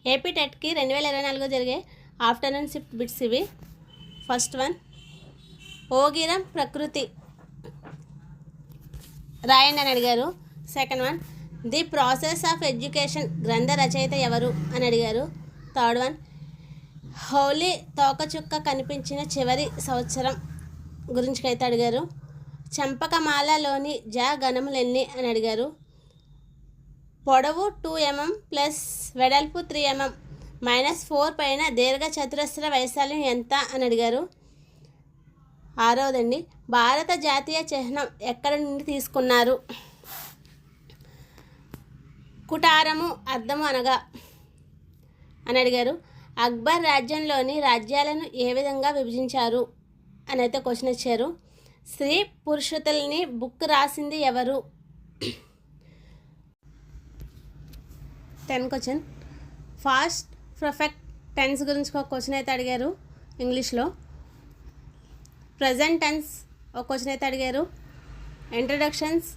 AP టెట్కి 2024 జరిగే afternoon shift bits ఇవి. First one, ఓగిరం ప్రకృతి రాయండి అని అడిగారు. Second one, the process of education గ్రంథ రచయిత ఎవరు అని అడిగారు. థర్డ్ వన్, హోలీ తోకచుక్క కనిపించిన చివరి సంవత్సరం గురించి అయితే అడిగారు. చంపకమాలలోని జ గణములెన్ని అని అడిగారు. పొడవు 2 mm ప్లస్ వెడల్పు 3 mm -4 పైన దీర్ఘ చతురస్ర వైశాల్యం ఎంత అని అడిగారు. ఆరవదండి, భారత జాతీయ చిహ్నం ఎక్కడి నుండి తీసుకున్నారు. కుటారము అర్థము అనగా అని అడిగారు. అక్బర్ రాజ్యంలోని రాజ్యాలను ఏ విధంగా విభజించారు అని అయితే క్వశ్చన్ ఇచ్చారు. స్త్రీ పురుషుతుల్ని బుక్ రాసింది ఎవరు. 10 క్వశ్చన్, ఫాస్ట్ పర్ఫెక్ట్ టెన్స్ గురించి ఒక క్వశ్చన్ అయితే అడిగారు ఇంగ్లీష్లో. ప్రజెంట్ టెన్స్ ఒక క్వశ్చన్ అయితే అడిగారు. ఇంట్రడక్షన్స్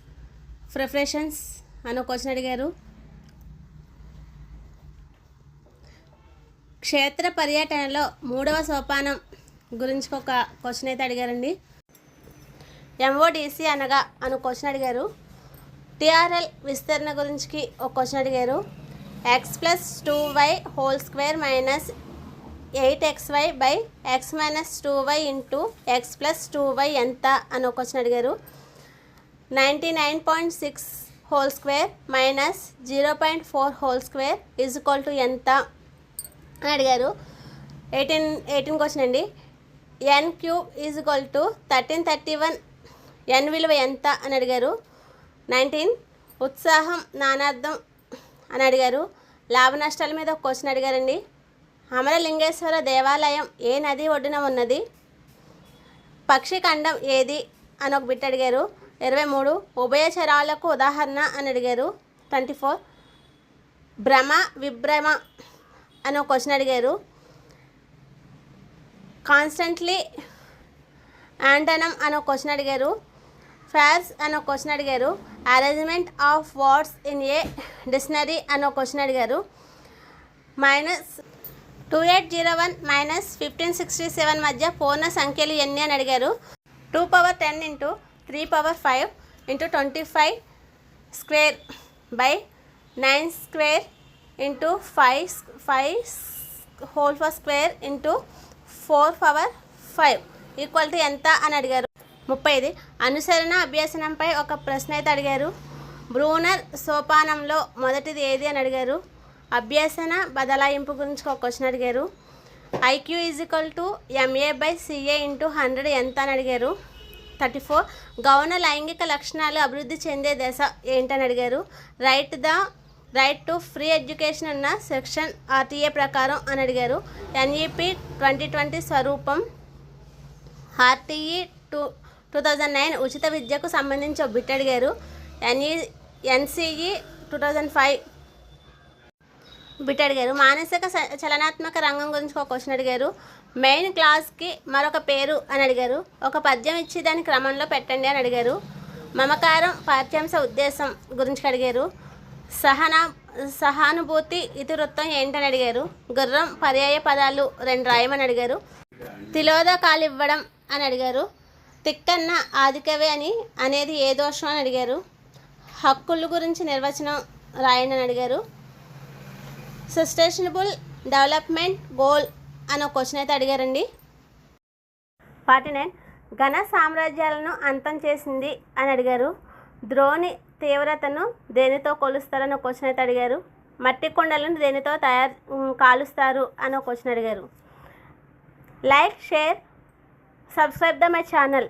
ప్రిపరేషన్స్ అని ఒక క్వశ్చన్ అడిగారు. క్షేత్ర పర్యటనలో 3వ సోపానం గురించి ఒక క్వశ్చన్ అయితే అడిగారండి. ఎంఓడిసి అనగా అని క్వశ్చన్ అడిగారు. టిఆర్ఎల్ విస్తరణ గురించి ఒక క్వశ్చన్ అడిగారు. x+2y² - 8xy by x - 2y into x+2y ఎంత అని ఒక క్వశ్చన్ అడిగారు. 99.6² - 0.4² ఎంత అని అడిగారు. 18 క్వశ్చన్ అండి. n³ = 1331 n విలువ ఎంత అని అడిగారు. 19 ఉత్సాహం నానార్థం అని అడిగారు. లాభ నష్టాల మీద ఒక క్వశ్చన్ అడిగారండి. అమరలింగేశ్వర దేవాలయం ఏ నది ఒడ్డున ఉన్నది. పక్షి ఖండం ఏది అని ఒక బిట్ అడిగారు. 23 ఉభయచరాలకు ఉదాహరణ అని అడిగారు. 24 భ్రమ విభ్రమ అని ఒక క్వశ్చన్ అడిగారు. కాన్స్టెంట్లీ యాంటనం అని ఒక క్వశ్చన్ అడిగారు. ఫేర్స్ అని ఒక క్వశ్చన్ అడిగారు. Arrangement of words in a dictionary అని ఒక క్వశ్చన్ అడిగారు. -2801 - 1567 మధ్య పూర్ణ సంఖ్యలు ఎన్ని అని అడిగారు. 2^10 × 3^5 × 25² బై 9² × 5² × 4^5 = ఎంత అని అడిగారు. 30 అనుసరణ అభ్యసనంపై ఒక ప్రశ్న అయితే అడిగారు. బ్రూనర్ సోపానంలో మొదటిది ఏది అని అడిగారు. అభ్యసన బదలాయింపు గురించి ఒక క్వశ్చన్ అడిగారు. IQ = MA/CA × 100 ఎంత అని అడిగారు. 34 గౌణ లైంగిక లక్షణాలు అభివృద్ధి చెందే దశ ఏంటని అడిగారు. రైట్ టు ఫ్రీ ఎడ్యుకేషన్ ఉన్న సెక్షన్ RTA ప్రకారం అని అడిగారు. NEP 2020 స్వరూపం. RTE 2009 ఉచిత విద్యకు సంబంధించి ఒక బిట్ అడిగారు. NCE 2005 బిట్ అడిగారు. మానసిక చలనాత్మక రంగం గురించి ఒక క్వశ్చన్ అడిగారు. మెయిన్ క్లాస్కి మరొక పేరు అని అడిగారు. ఒక పద్యం ఇచ్చి దాని క్రమంలో పెట్టండి అని అడిగారు. మమకారం పాఠ్యాంశ ఉద్దేశం గురించి అడిగారు. సహానుభూతి ఇతివృత్తం ఏంటని అడిగారు. గుర్రం పర్యాయ పదాలు 2 రాయమని అడిగారు. తిలోదకాలు ఇవ్వడం అని అడిగారు. తిక్కన్న ఆదికవి అనేది ఏ దోషం అని అడిగారు. హక్కుల గురించి నిర్వచనం రాయండి అని అడిగారు. సస్టైనబుల్ డెవలప్మెంట్ గోల్ అని ఒక క్వశ్చన్ అయితే అడిగారండి. 49 ఘన సామ్రాజ్యాలను అంతం చేసింది అని అడిగారు. ద్రోణి తీవ్రతను దేనితో కొలుస్తారని ఒక క్వశ్చన్ అయితే అడిగారు. మట్టి కుండలను దేనితో కాలుస్తారు అని ఒక క్వశ్చన్ అడిగారు. Like, share, subscribe my channel.